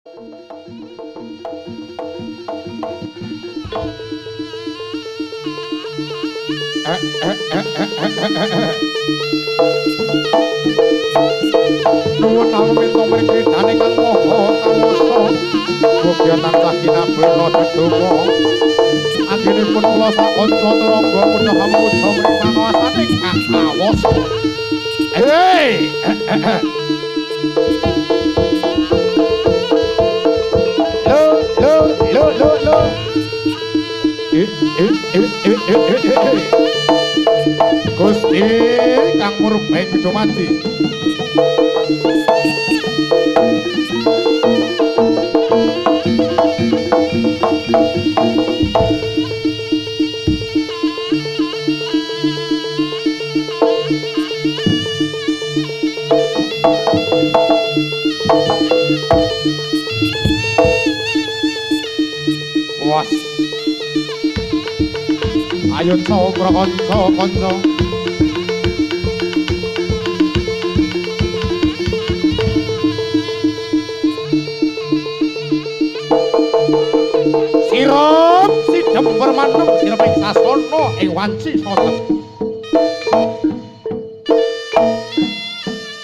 Nuwun pamita mriki dane kang maha kawasa. Mugi tansah kinabena dedonga. Anggenipun kula sakanca turangga putra hamuja mriki kawasane kang kawasa. Hei! Lo. Gusti kang murbeng Jomati. Was. Ayo cokro kanca. Sirop sidhem permanem sireping sasana ing wanci soten.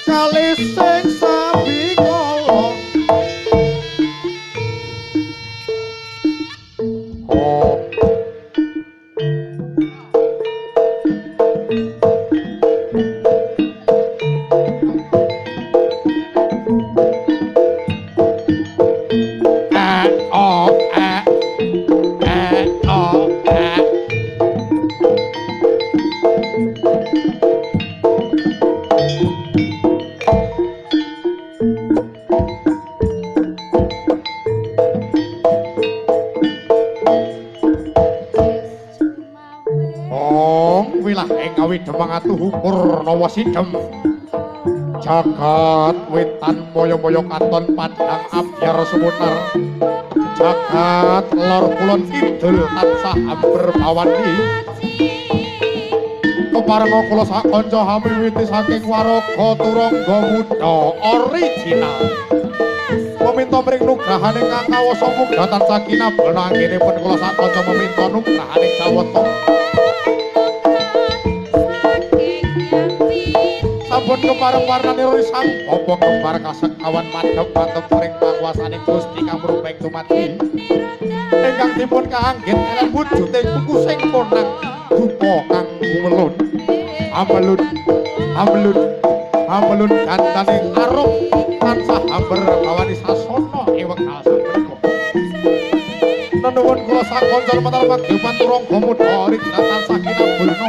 Kali sing sabikala Demang atuh Purnawa sidhem jagat wetan moyo-moyo katon padhang abyar sumunar jagat lor kulon kidul tansah amber bawani keparenga kula sak kanca hamiwiti saking waraga turangga muda original meminta mring nugrahane kang kawasa muga tansah kinabena anggenipun kula sak kanca meminta nugrahane jawata sampun kepareng warnane risang apa kembar kasekawan madhep mantep ring panguwasaning Gusti kang murbeng dumadi ingkang dipun kaanggit kaliyan wujuding kukusing ponang dupa kang gumelun amelun gandane arum tansah amber bawani sasana ing wekdal sapunika nuwun kula sakanca lumantar pagyopan turangga muda original tansah kinabulna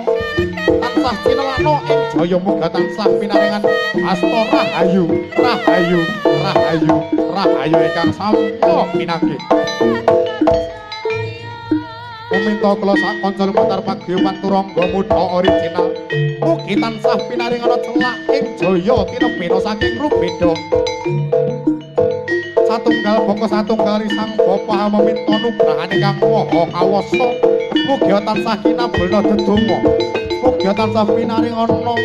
tansah cinelakno ing jaya muga tansah pinaringan asta rahayu ingkang samya pinanggih meminta kula sak kanca lumantar pagyopan turangga muda original mugi tansah pinaringana celak ing jaya tinebena saking rubeda satunggal baka satunggal risang bapa meminta nugrahane kang maha kawasa mugi tansah kinabulna dedonga mugi tansah pinaringana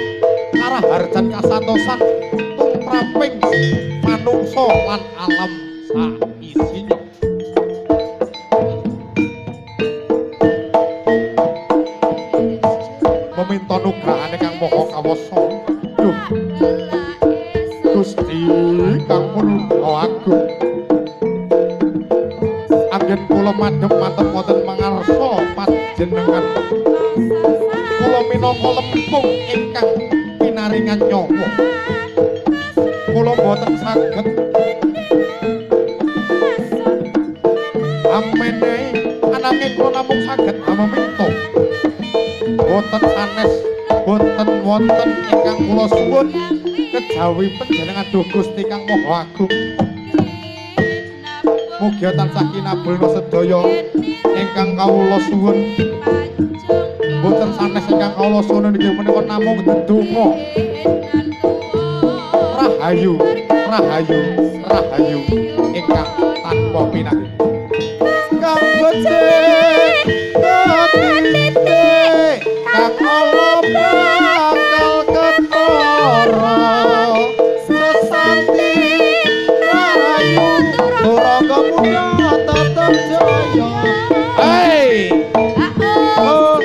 karaharjan kasantosan tumraping manungsa lan alam saisinya meminta nugrahane kang maha kawasa duh Gusti kang Purna Agung anggen kula madhep mantep wonten mangarsa panjenengan kula minangka lempung ingkang pinaringan nyawa kula boten saged amene ananging kula namung saged maminta boten sanes boten wonten ingkang kula suwun kejawi panjenengan duh Gusti kang Maha Agung mugi tansah kinabulna sedaya ingkang kawula suwun boten sanes ingkang kawula suwun nggih menika namung dedonga rahayu ingkang tanpa pinanggih kang becik kang Allah bakal ketara sesanti rahayu Samudra tetap jaya. Hei. Oh.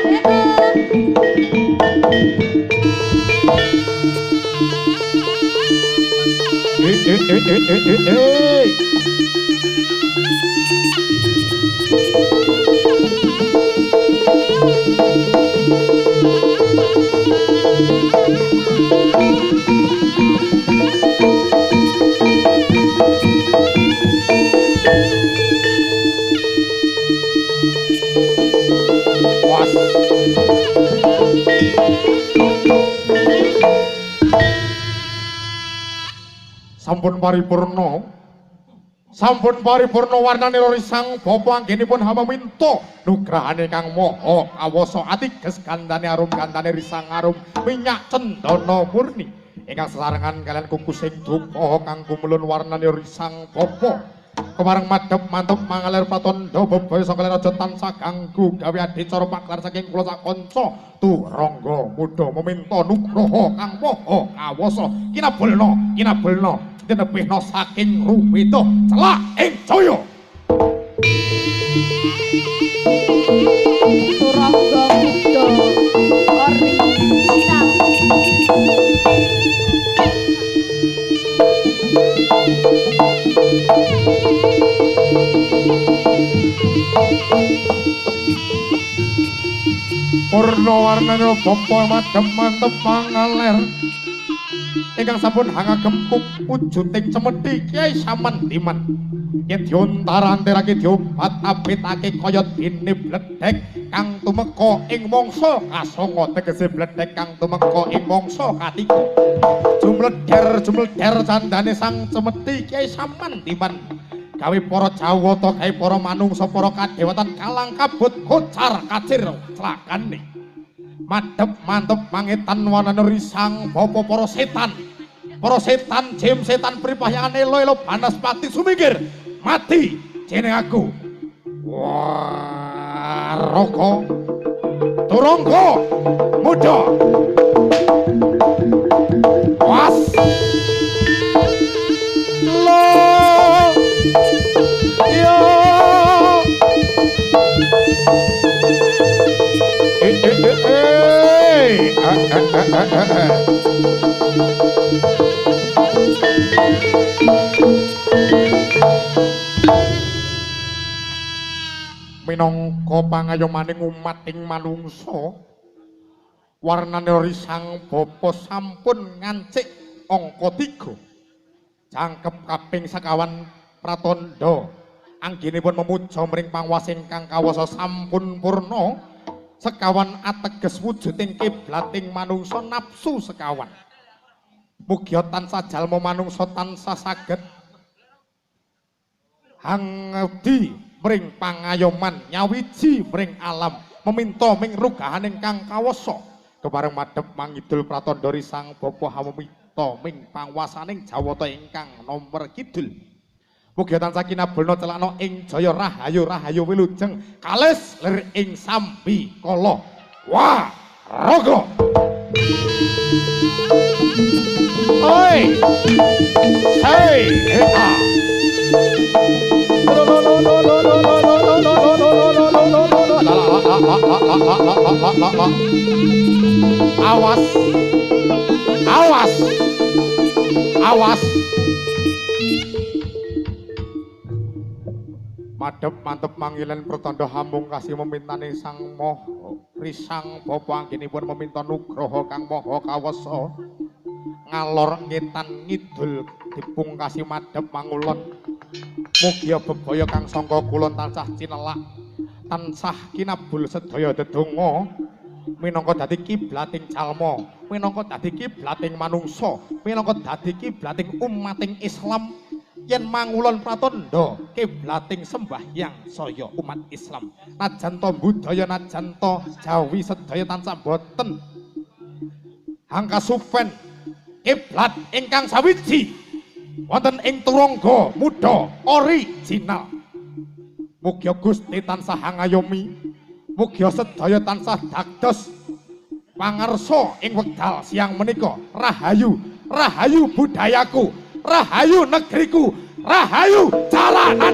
Sampun paripurna warnane lori sang bapa anggenipun hama minta nugrahane kang maha kawasa atiges gandane arum gandane risang arum minyak cendana murni ingkang sesarengan kalian kukusing duka kang kumulun warnane risang bapa kemareng madhep mantep mangalir pratandha bebaya saka raja tansah ganggu gawe adicara paklar saking kula sak kanca turangga muda meminta nugraha kang maha kawasa kinabulna dinebihna saking rumita celak ing jaya Turangga muda ori sinau purna warnane bapa madhep mantep mangaler ingkang sampun hangagem wujuding cemeti Kyai Samandiman yen diontar-antirake diobat-abitake kaya dene bledhek kang tumeka ing mangsa kasanga tegese bledhek kang tumeka ing mangsa katiga jumledher candane sang cemeti Kyai Samandiman gawe para jawata gawe para manungsa para kadewatan kalang kabut kocar kacir celakane madhep mantep mangetan wanane risang bapa para setan jim setan pripahyang elo-elo banaspati sumingkir mati jeneng aku Waraka Turangga muda was lo yo minangka pangayomaning umat ing manungsa warnane risang bapa sampun ngancik angka 3 jangkep kaping sekawan pratandha anggenipun memuja mring pangwas ingkang kawasa sampun purna sekawan ateges wujuding kiblating manungsa nafsu sekawan mugi tansah jalma manungsa tansah saged hangedi mring pangayoman nyawiji mring alam meminta ming rugahan ingkang kawasa kepareng madhep mangidul pratandha risang bapa hamita ming pangwasaning jawata ingkang nomor kidul mugi tansah kinabulna celana ing jaya rahayu wilujeng kalis lir ing sambi kala Waraka oi hey awas madhep mantep mangilen pratandha hambung kasih memintane sang maha risang bapa anggenipun meminta nugraha kang maha kawasa ngalor ngetan ngidul dipungkasi madhep mangulon mugi bebaya kang sangka kulon tansah cinelak tansah kinabul sedaya dedonga minangka dadi kiblating jalma minangka dadi kiblating manungsa minangka dadi kiblating umating Islam yen mangulon pratandha kiblating sembahyang saya umat Islam najan to budaya najan to jawi sedaya tansah boten angka suven kiblat ingkang sawiji wonten ing Turangga muda original mugi Gusti tansah ngayomi mugi sedaya tansah dados pangarsa ing wekdal siang menika rahayu budayaku rahayu negeriku rahayu jalanan